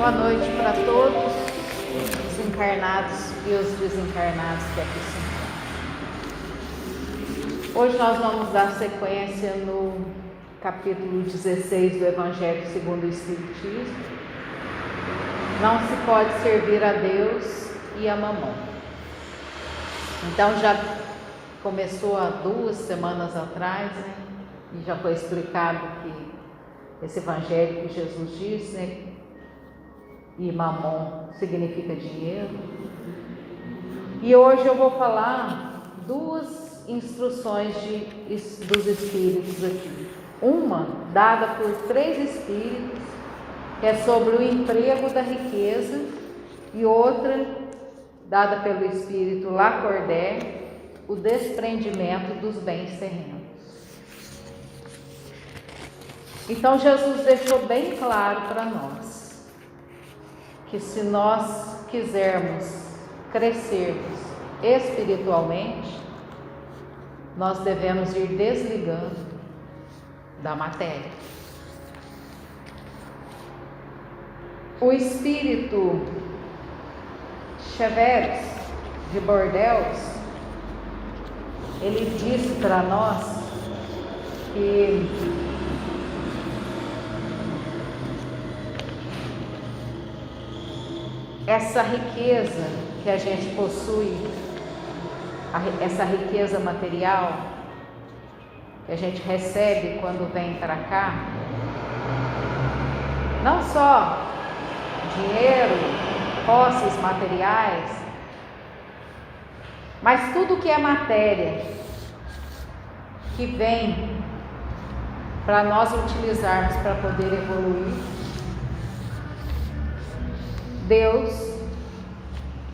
Boa noite para todos os encarnados e os desencarnados que aqui se encontram. Hoje nós vamos dar sequência no capítulo 16 do Evangelho segundo o Espiritismo. Não se pode servir a Deus e a Mamon. Então já começou há 2 semanas atrás, né? E já foi explicado que esse Evangelho que Jesus disse, né? E Mamon significa dinheiro. E hoje eu vou falar 2 instruções dos Espíritos aqui. Uma dada por 3 Espíritos, que é sobre o emprego da riqueza, e outra dada pelo Espírito Lacordaire, o desprendimento dos bens terrenos. Então Jesus deixou bem claro para nós que se nós quisermos crescermos espiritualmente, nós devemos ir desligando da matéria. O espírito Chevreul de Bordeaux, ele disse para nós que essa riqueza que a gente possui, essa riqueza material que a gente recebe quando vem para cá, não só dinheiro, posses materiais, mas tudo que é matéria que vem para nós utilizarmos para poder evoluir, Deus,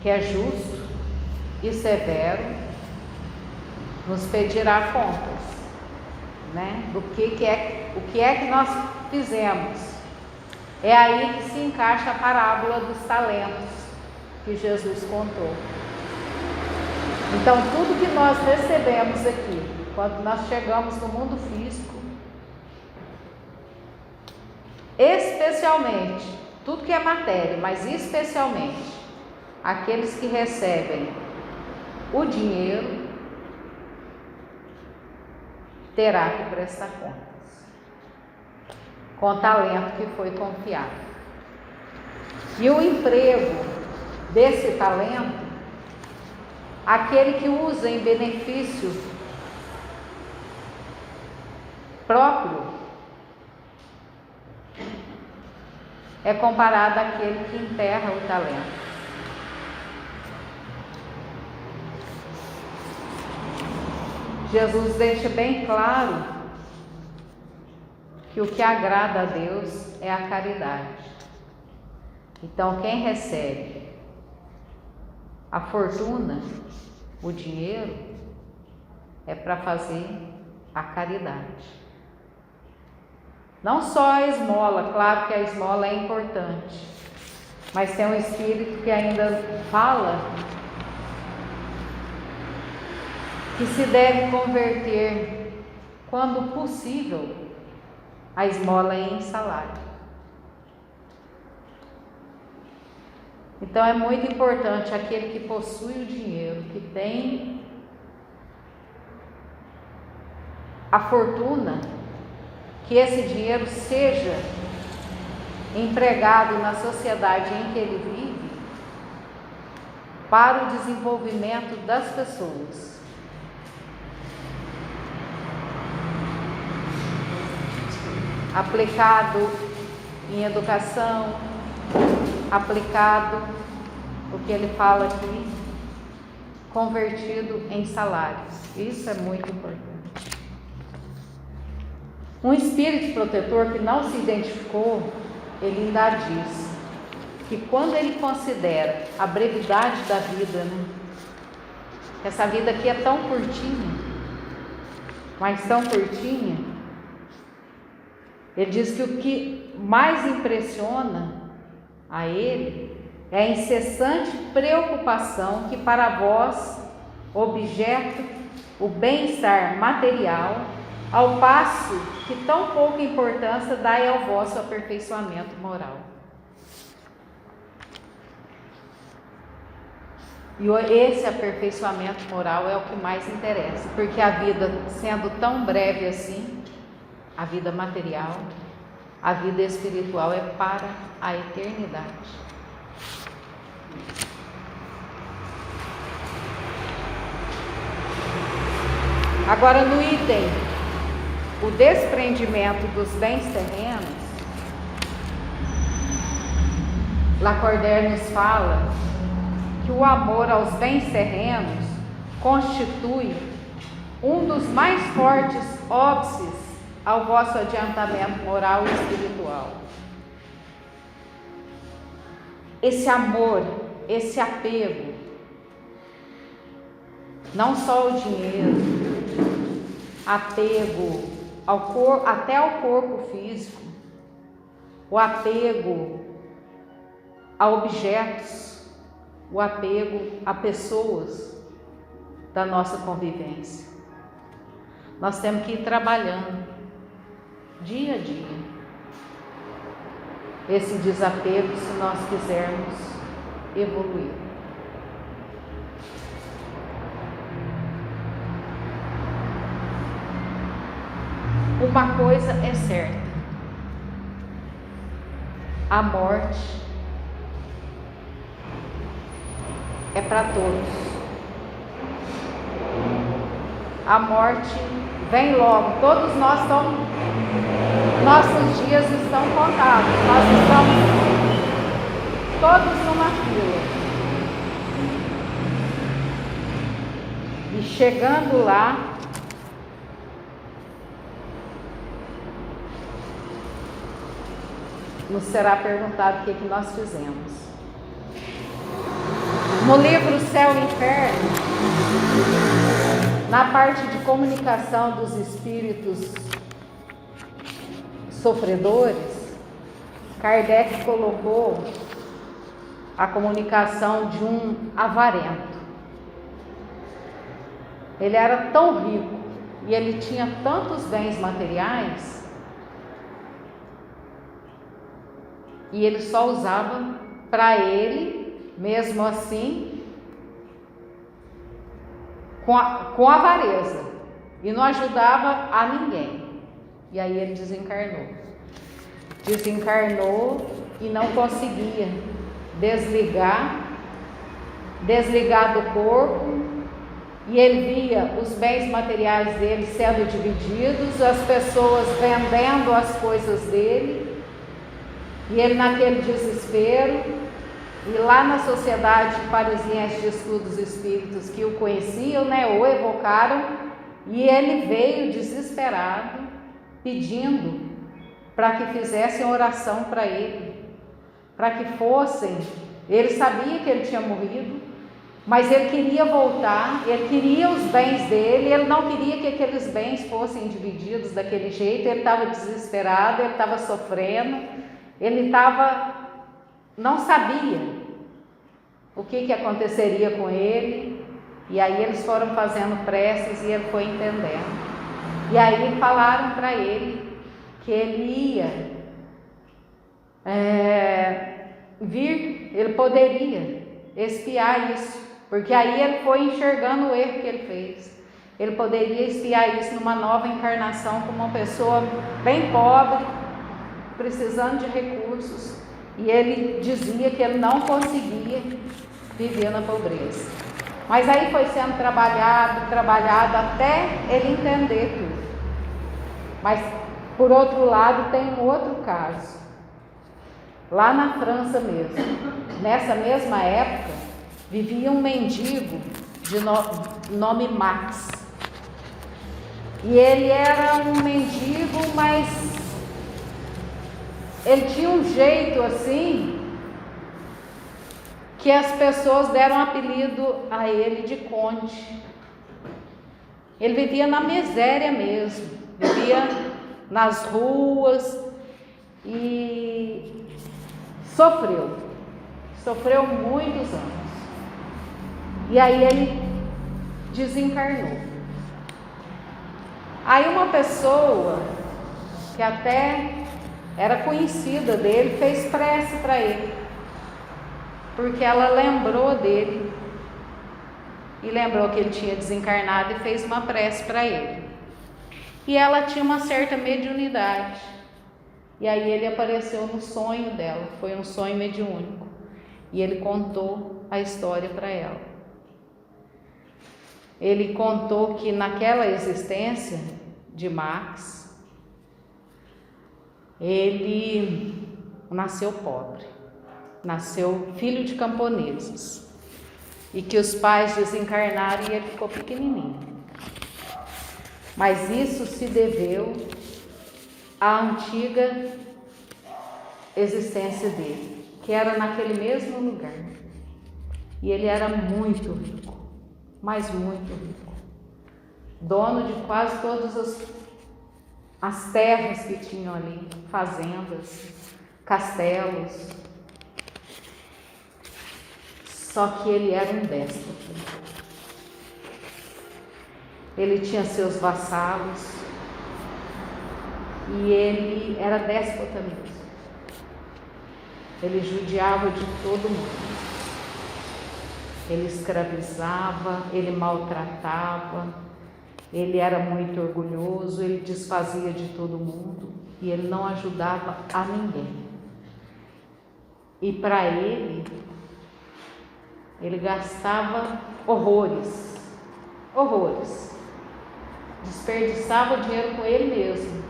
que é justo e severo, nos pedirá contas, né? Do que é que nós fizemos. É aí que se encaixa a parábola dos talentos que Jesus contou. Então, tudo que nós recebemos aqui, quando nós chegamos no mundo físico, especialmente tudo que é matéria, mas especialmente aqueles que recebem o dinheiro, terá que prestar contas com o talento que foi confiado. E o emprego desse talento, aquele que usa em benefício próprio, é comparado àquele que enterra o talento. Jesus deixa bem claro que o que agrada a Deus é a caridade. Então, quem recebe a fortuna, o dinheiro, é para fazer a caridade. Não só a esmola, claro que a esmola é importante, mas tem um espírito que ainda fala que se deve converter, quando possível, a esmola em salário. Então é muito importante aquele que possui o dinheiro, que tem a fortuna, que esse dinheiro seja empregado na sociedade em que ele vive para o desenvolvimento das pessoas. Aplicado em educação, aplicado, o que ele fala aqui, convertido em salários. Isso é muito importante. Um espírito protetor que não se identificou, ele ainda diz que quando ele considera a brevidade da vida, né? Essa vida aqui é tão curtinha, mas tão curtinha, ele diz que o que mais impressiona a ele é a incessante preocupação que para vós objeto o bem-estar material, ao passo que tão pouca importância dai ao vosso aperfeiçoamento moral. E esse aperfeiçoamento moral é o que mais interessa, porque a vida, sendo tão breve assim, a vida material, a vida espiritual é para a eternidade. Agora, no item, o desprendimento dos bens terrenos, Lacordaire nos fala que o amor aos bens terrenos constitui um dos mais fortes óbices ao vosso adiantamento moral e espiritual. Esse amor, esse apego, não só ao dinheiro, apego ao corpo, até ao corpo físico, o apego a objetos, o apego a pessoas da nossa convivência. Nós temos que ir trabalhando dia a dia esse desapego, se nós quisermos evoluir. Uma coisa é certa: a morte é para todos. A morte vem logo. Todos nós estamos, nossos dias estão contados. Nós estamos todos numa fila. E chegando lá, nos será perguntado o que nós fizemos. No livro Céu e Inferno, na parte de comunicação dos espíritos sofredores, Kardec colocou a comunicação de um avarento. Ele era tão rico e ele tinha tantos bens materiais e ele só usava para ele, mesmo assim, com avareza, e não ajudava a ninguém. E aí ele desencarnou e não conseguia desligar do corpo, e ele via os bens materiais dele sendo divididos, as pessoas vendendo as coisas dele, e ele naquele desespero. E lá na Sociedade Parisiense de Estudos Espíritos, que o conheciam, o evocaram, e ele veio desesperado, pedindo para que fizessem oração para ele, para que fossem. Ele sabia que ele tinha morrido, mas ele queria voltar, ele queria os bens dele, ele não queria que aqueles bens fossem divididos daquele jeito. Ele estava desesperado, ele estava sofrendo, ele não sabia o que aconteceria com ele. E aí eles foram fazendo preces e ele foi entendendo. E aí falaram para ele que ele ia vir, ele poderia expiar isso, porque aí ele foi enxergando o erro que ele fez. Ele poderia expiar isso numa nova encarnação como uma pessoa bem pobre, precisando de recursos. E ele dizia que ele não conseguia viver na pobreza. Mas aí foi sendo trabalhado até ele entender tudo. Mas, por outro lado, tem um outro caso. Lá na França mesmo, nessa mesma época, vivia um mendigo de nome Max. E ele era um mendigo, mas ele tinha um jeito assim, que as pessoas deram um apelido a ele de conde. Ele vivia na miséria mesmo, vivia nas ruas e sofreu muitos anos. E aí ele desencarnou. Aí uma pessoa que até era conhecida dele fez prece para ele, porque ela lembrou dele e lembrou que ele tinha desencarnado e fez uma prece para ele. E ela tinha uma certa mediunidade. E aí ele apareceu no sonho dela, foi um sonho mediúnico. E ele contou a história para ela. Ele contou que naquela existência de Max, ele nasceu pobre, nasceu filho de camponeses, e que os pais desencarnaram e ele ficou pequenininho. Mas isso se deveu à antiga existência dele, que era naquele mesmo lugar. E ele era muito rico, mas muito rico, dono de quase todas as terras que tinham ali, fazendas, castelos. Só que ele era um déspota. Ele tinha seus vassalos e ele era déspota mesmo. Ele judiava de todo mundo. Ele escravizava, ele maltratava, ele era muito orgulhoso, ele desfazia de todo mundo e ele não ajudava a ninguém. E para ele gastava horrores, desperdiçava o dinheiro com ele mesmo.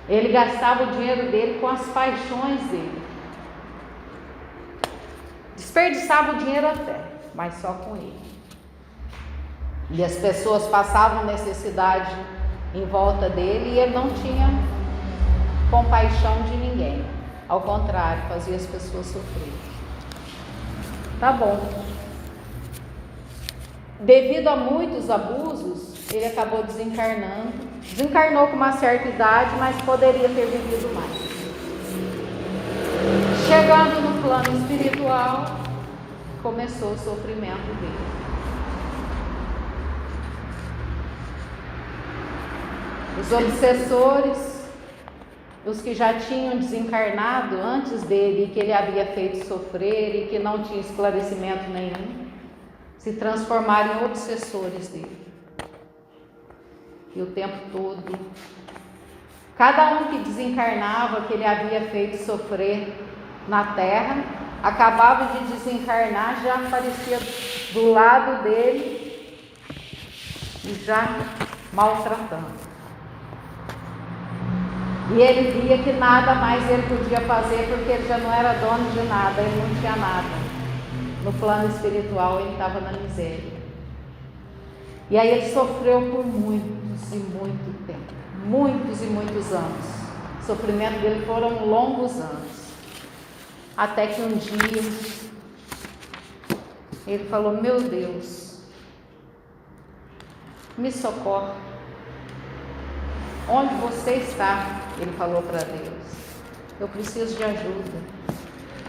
Ele gastava o dinheiro dele com as paixões dele. Desperdiçava o dinheiro até, mas só com ele. E as pessoas passavam necessidade em volta dele e ele não tinha compaixão de ninguém. Ao contrário, fazia as pessoas sofrer. Tá bom. Devido a muitos abusos, ele acabou desencarnando. Desencarnou com uma certa idade, mas poderia ter vivido mais. Chegando no plano espiritual, começou o sofrimento dele. Os obsessores, os que já tinham desencarnado antes dele, que ele havia feito sofrer e que não tinha esclarecimento nenhum, se transformaram em obsessores dele. E o tempo todo, cada um que desencarnava, que ele havia feito sofrer na terra, acabava de desencarnar, já aparecia do lado dele e já maltratando. E ele via que nada mais ele podia fazer, porque ele já não era dono de nada, ele não tinha nada. No plano espiritual ele estava na miséria. E aí ele sofreu por muitos e muito tempo, muitos e muitos anos. O sofrimento dele foram longos anos. Até que um dia ele falou: meu Deus, me socorre. Onde você está? Ele falou para Deus: eu preciso de ajuda.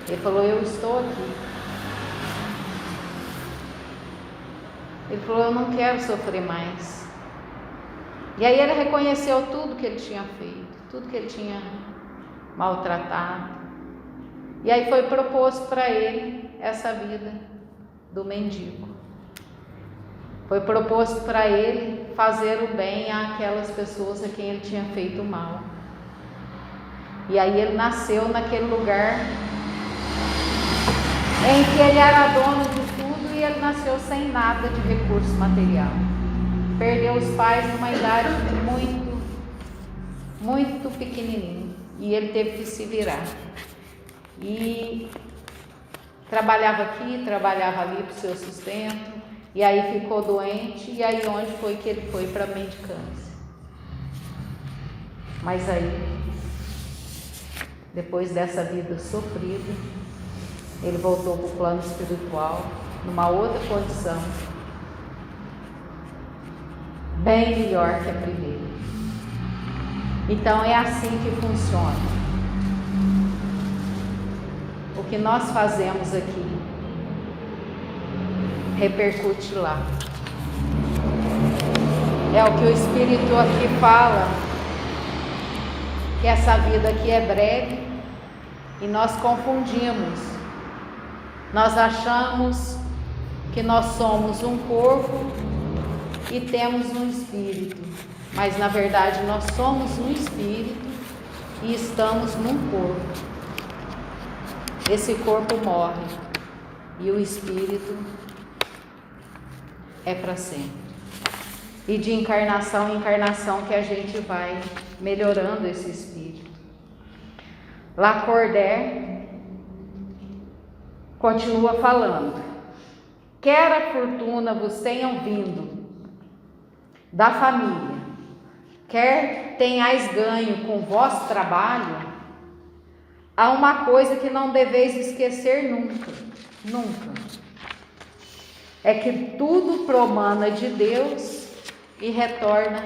Ele falou: eu estou aqui. Ele falou: eu não quero sofrer mais. E aí ele reconheceu tudo que ele tinha feito, tudo que ele tinha maltratado. E aí foi proposto para ele essa vida do mendigo. Foi proposto para ele fazer o bem àquelas pessoas a quem ele tinha feito o mal. E aí ele nasceu naquele lugar em que ele era dono de tudo e ele nasceu sem nada de recurso material. Perdeu os pais numa idade muito pequenininha e ele teve que se virar. E trabalhava aqui, trabalhava ali para o seu sustento. E aí ficou doente, e aí onde foi que ele foi para a mendicância? Mas aí, depois dessa vida sofrida, ele voltou para o plano espiritual, numa outra condição, bem melhor que a primeira. Então é assim que funciona. O que nós fazemos aqui repercute lá. É o que o Espírito aqui fala, que essa vida aqui é breve e nós confundimos. Nós achamos que nós somos um corpo e temos um espírito, mas na verdade nós somos um espírito e estamos num corpo. Esse corpo morre e o espírito é para sempre. E de encarnação em encarnação que a gente vai melhorando esse espírito. Lacordaire continua falando: quer a fortuna vos tenham vindo da família, quer tenhais ganho com vosso trabalho, há uma coisa que não deveis esquecer nunca, nunca. É que tudo promana de Deus e retorna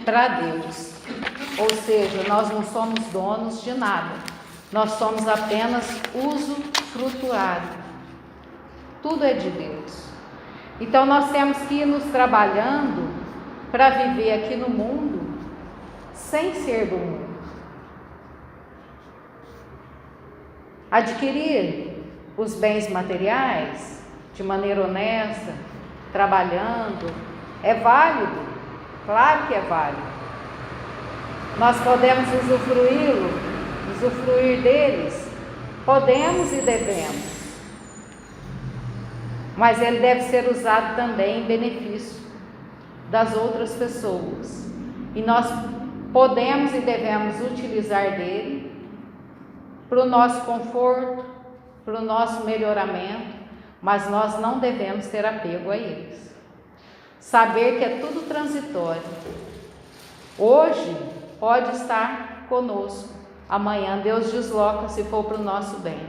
para Deus. Ou seja, nós não somos donos de nada. Nós somos apenas usufrutuário. Tudo é de Deus. Então nós temos que ir nos trabalhando para viver aqui no mundo sem ser do mundo. Adquirir os bens materiais de maneira honesta, trabalhando, é válido, claro que é válido. Nós podemos usufruir deles, podemos e devemos, mas ele deve ser usado também em benefício das outras pessoas, e nós podemos e devemos utilizar dele para o nosso conforto, para o nosso melhoramento, mas nós não devemos ter apego a eles. Saber que é tudo transitório. Hoje pode estar conosco, amanhã Deus desloca se for para o nosso bem.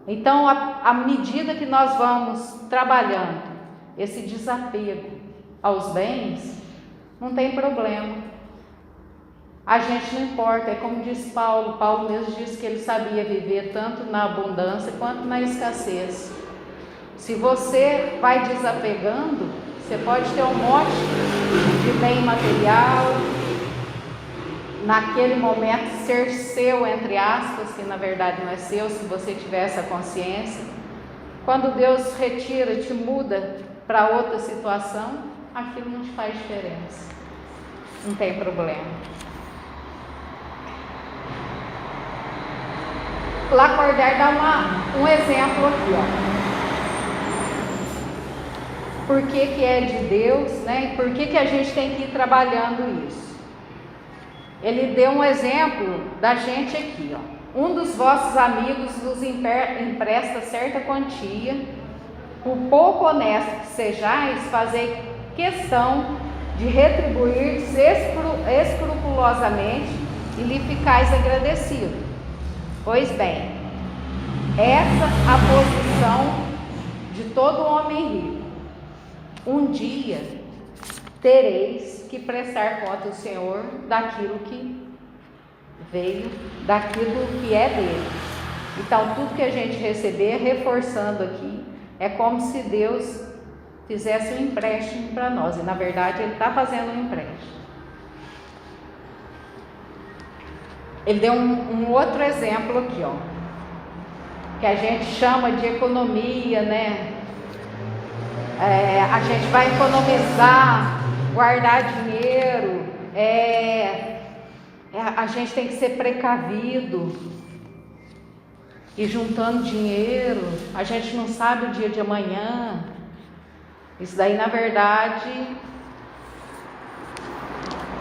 Então, à medida que nós vamos trabalhando esse desapego aos bens, não tem problema. A gente não importa, é como diz Paulo mesmo disse que ele sabia viver tanto na abundância quanto na escassez. Se você vai desapegando, você pode ter um monte de bem material, naquele momento ser seu, entre aspas, que na verdade não é seu, se você tiver essa consciência. Quando Deus retira, te muda para outra situação, aquilo não te faz diferença, não tem problema. Lacordaire dá um exemplo aqui, ó. Por que é de Deus, né? E por que a gente tem que ir trabalhando isso? Ele deu um exemplo da gente aqui, ó. Um dos vossos amigos vos empresta certa quantia, por pouco honesto que sejais, fazei questão de retribuir escrupulosamente e lhe ficais agradecido. Pois bem, essa a posição de todo homem rico. Um dia tereis que prestar conta ao Senhor daquilo que veio, daquilo que é dele. Então, tudo que a gente receber, reforçando aqui, é como se Deus fizesse um empréstimo para nós. E, na verdade, Ele está fazendo um empréstimo. Ele deu um outro exemplo aqui, ó, que a gente chama de economia, né? A gente vai economizar, guardar dinheiro, a gente tem que ser precavido, e juntando dinheiro, a gente não sabe o dia de amanhã. Isso daí, na verdade,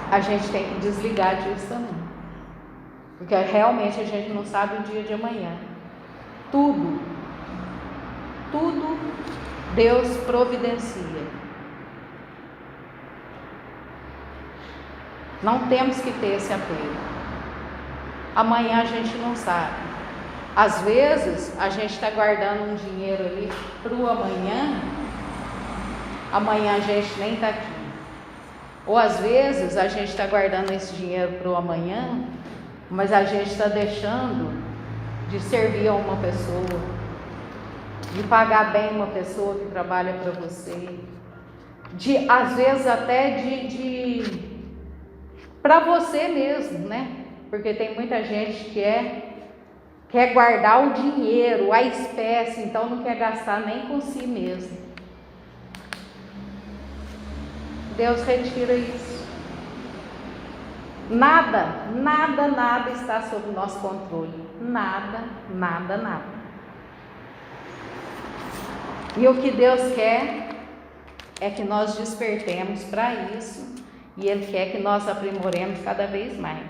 a gente tem que desligar disso também. Porque realmente a gente não sabe o dia de amanhã. Tudo Deus providencia. Não temos que ter esse apego. Amanhã a gente não sabe. Às vezes a gente está guardando um dinheiro ali para o amanhã. Amanhã a gente nem está aqui. Ou às vezes a gente está guardando esse dinheiro para o amanhã, mas a gente está deixando de servir a uma pessoa, de pagar bem uma pessoa que trabalha para você, de às vezes até para você mesmo, né? Porque tem muita gente que quer guardar o dinheiro, a espécie, então não quer gastar nem com si mesmo. Deus retira isso. Nada, nada, nada está sob o nosso controle. Nada, nada, nada. E o que Deus quer é que nós despertemos para isso, e Ele quer que nós aprimoremos cada vez mais.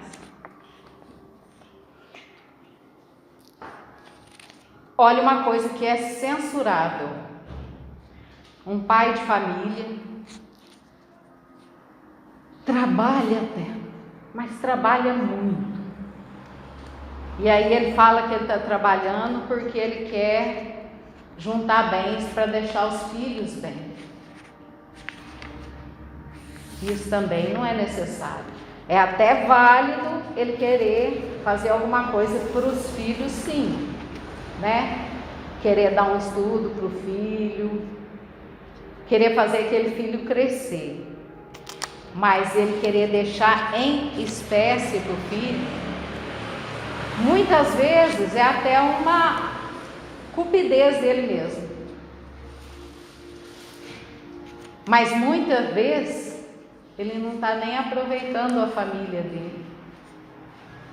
Olha uma coisa que é censurável. Um pai de família trabalha até, mas trabalha muito. E aí ele fala que ele está trabalhando porque ele quer juntar bens para deixar os filhos bem. Isso também não é necessário. É até válido ele querer fazer alguma coisa para os filhos, sim, né? Querer dar um estudo para o filho, querer fazer aquele filho crescer. Mas ele querer deixar em espécie para o filho, muitas vezes é até uma cupidez dele mesmo. Mas muitas vezes ele não está nem aproveitando a família dele,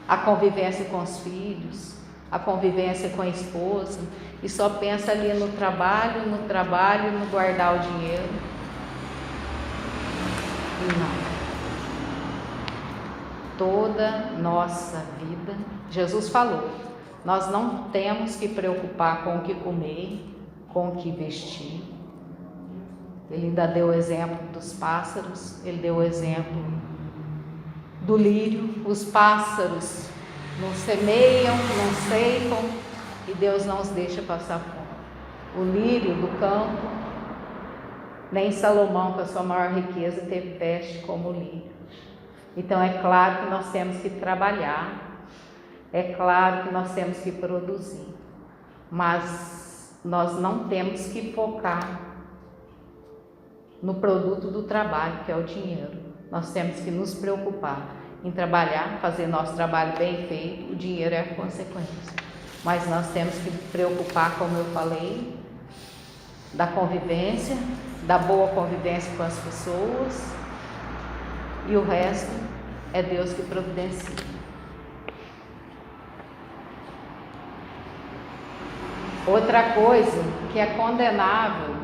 a convivência com os filhos, a convivência com a esposa, e só pensa ali no trabalho, no guardar o dinheiro. Não. Toda nossa vida, Jesus falou, nós não temos que preocupar com o que comer, com o que vestir. Ele ainda deu o exemplo dos pássaros, ele deu o exemplo do lírio. Os pássaros não semeiam, não ceifam, e Deus não os deixa passar fome. O lírio do campo, nem Salomão, com a sua maior riqueza, teve veste como o lírio. Então é claro que nós temos que trabalhar, é claro que nós temos que produzir, mas nós não temos que focar no produto do trabalho, que é o dinheiro. Nós temos que nos preocupar em trabalhar, fazer nosso trabalho bem feito. O dinheiro é a consequência, mas nós temos que preocupar, como eu falei, da convivência, da boa convivência com as pessoas, e o resto é Deus que providencia. Outra coisa que é condenável,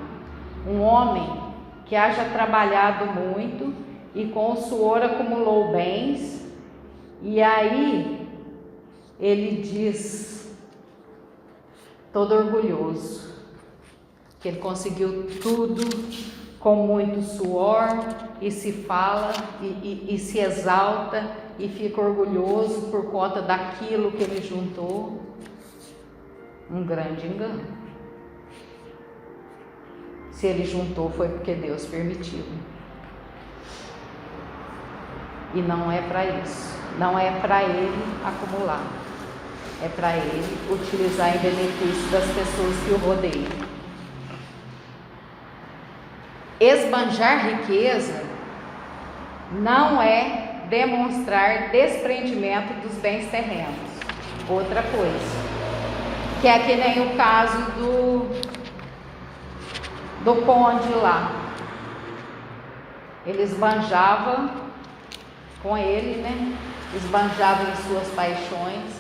um homem que haja trabalhado muito e com o suor acumulou bens, e aí ele diz, todo orgulhoso, que ele conseguiu tudo com muito suor, e se fala e se exalta e fica orgulhoso por conta daquilo que ele juntou. Um grande engano. Se ele juntou foi porque Deus permitiu. E não é para isso. Não é para ele acumular. É para ele utilizar em benefício das pessoas que o rodeiam. Esbanjar riqueza não é demonstrar desprendimento dos bens terrenos. Outra coisa, que é que nem o caso do conde lá. Ele esbanjava com ele, né? Esbanjava em suas paixões.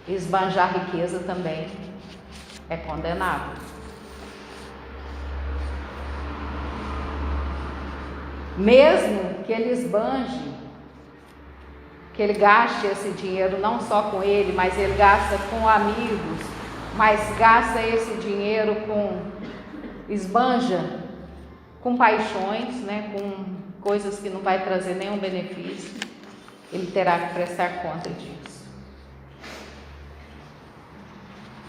Esbanjar riqueza também é condenável. Mesmo que ele esbanje, que ele gaste esse dinheiro não só com ele, mas ele gasta com amigos, mas gasta esse dinheiro esbanja com paixões, né, com coisas que não vai trazer nenhum benefício, ele terá que prestar conta disso.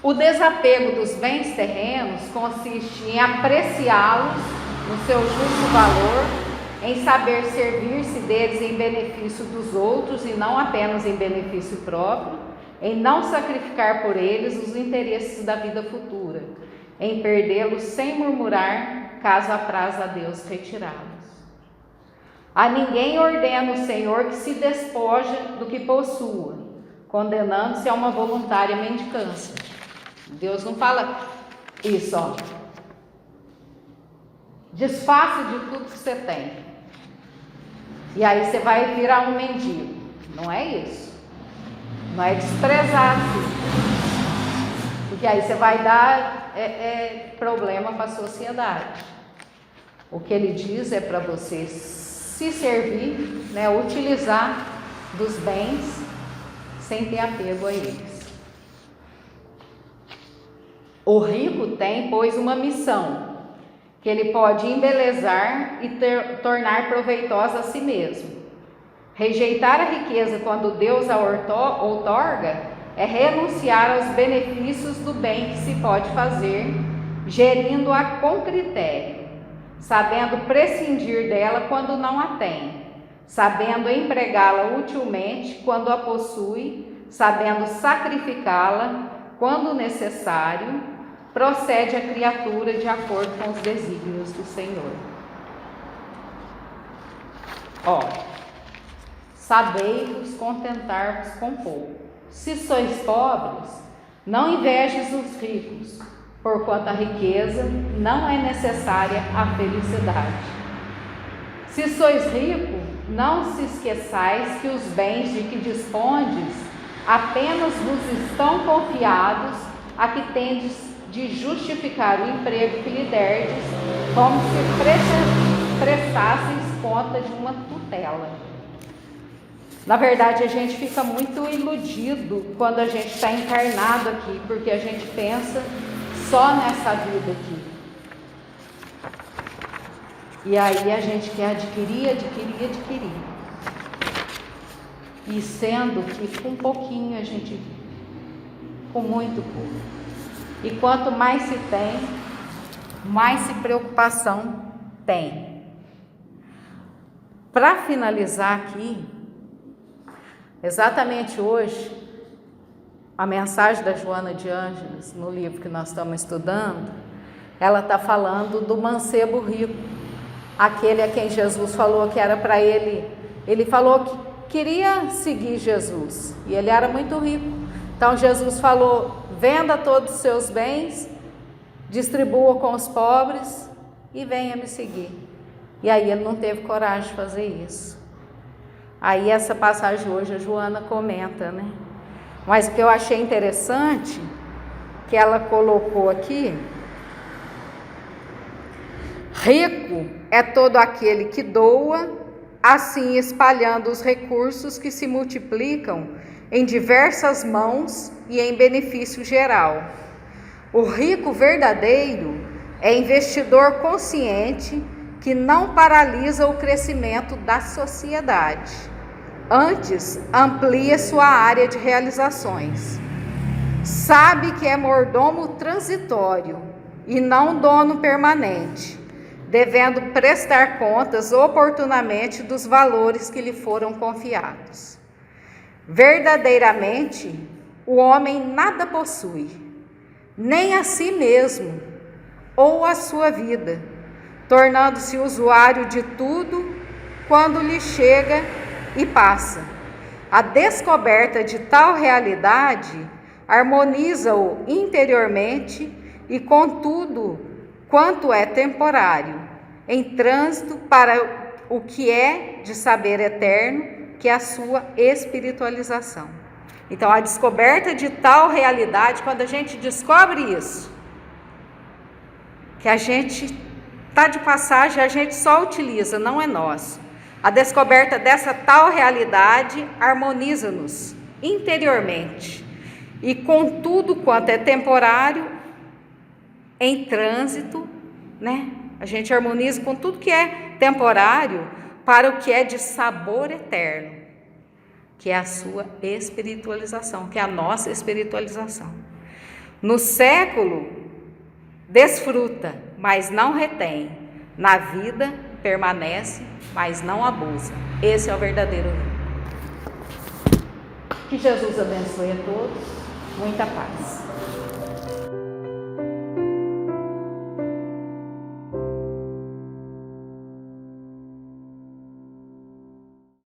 O desapego dos bens terrenos consiste em apreciá-los no seu justo valor, em saber servir-se deles em benefício dos outros e não apenas em benefício próprio, em não sacrificar por eles os interesses da vida futura, em perdê-los sem murmurar, caso apraza a Deus retirá-los. A ninguém ordena o Senhor que se despoje do que possua, condenando-se a uma voluntária mendicância. Deus não fala isso, ó. Desfaça de tudo que você tem. E aí você vai virar um mendigo. Não é isso. Não é desprezar assim. Porque aí você vai dar problema para a sociedade. O que ele diz é para você se servir, né, utilizar dos bens sem ter apego a eles. O rico tem, pois, uma missão, que ele pode embelezar e tornar proveitosa a si mesmo. Rejeitar a riqueza quando Deus a outorga é renunciar aos benefícios do bem que se pode fazer, gerindo-a com critério, sabendo prescindir dela quando não a tem, sabendo empregá-la utilmente quando a possui, sabendo sacrificá-la quando necessário, procede a criatura de acordo com os desígnios do Senhor. Ó, sabei-vos contentar-vos com pouco. Se sois pobres, não invejes os ricos, porquanto a riqueza não é necessária à felicidade. Se sois rico, não se esqueçais que os bens de que dispondes apenas vos estão confiados a que tendes de justificar o emprego que lhe derdes, como se prestasseis conta de uma tutela. Na verdade, a gente fica muito iludido quando a gente está encarnado aqui, porque a gente pensa só nessa vida aqui. E aí a gente quer adquirir. E sendo que com pouquinho a gente vive, com muito pouco. E quanto mais se tem, mais se preocupação tem. Para finalizar aqui, exatamente hoje, a mensagem da Joana de Ângeles, no livro que nós estamos estudando, ela está falando do mancebo rico, aquele a quem Jesus falou que era para ele. Ele falou que queria seguir Jesus e ele era muito rico. Então Jesus falou: venda todos os seus bens, distribua com os pobres e venha me seguir. E aí ele não teve coragem de fazer isso. Aí essa passagem hoje a Joana comenta, né? Mas o que eu achei interessante, que ela colocou aqui: rico é todo aquele que doa, assim espalhando os recursos que se multiplicam em diversas mãos e em benefício geral. O rico verdadeiro é investidor consciente que não paralisa o crescimento da sociedade. Antes, amplia sua área de realizações. Sabe que é mordomo transitório e não dono permanente, devendo prestar contas oportunamente dos valores que lhe foram confiados. Verdadeiramente, o homem nada possui, nem a si mesmo ou a sua vida, tornando-se usuário de tudo quando lhe chega e passa. A descoberta de tal realidade harmoniza-o interiormente e com tudo quanto é temporário, em trânsito para o que é de saber eterno, que é a sua espiritualização. Então, a descoberta de tal realidade, quando a gente descobre isso, que a gente está de passagem, a gente só utiliza, não é nosso. A descoberta dessa tal realidade harmoniza-nos interiormente e com tudo quanto é temporário, em trânsito, né? A gente harmoniza com tudo que é temporário para o que é de sabor eterno, que é a sua espiritualização, que é a nossa espiritualização. No século, desfruta, mas não retém. Na vida, permanece, mas não abusa. Esse é o verdadeiro rico. Que Jesus abençoe a todos. Muita paz.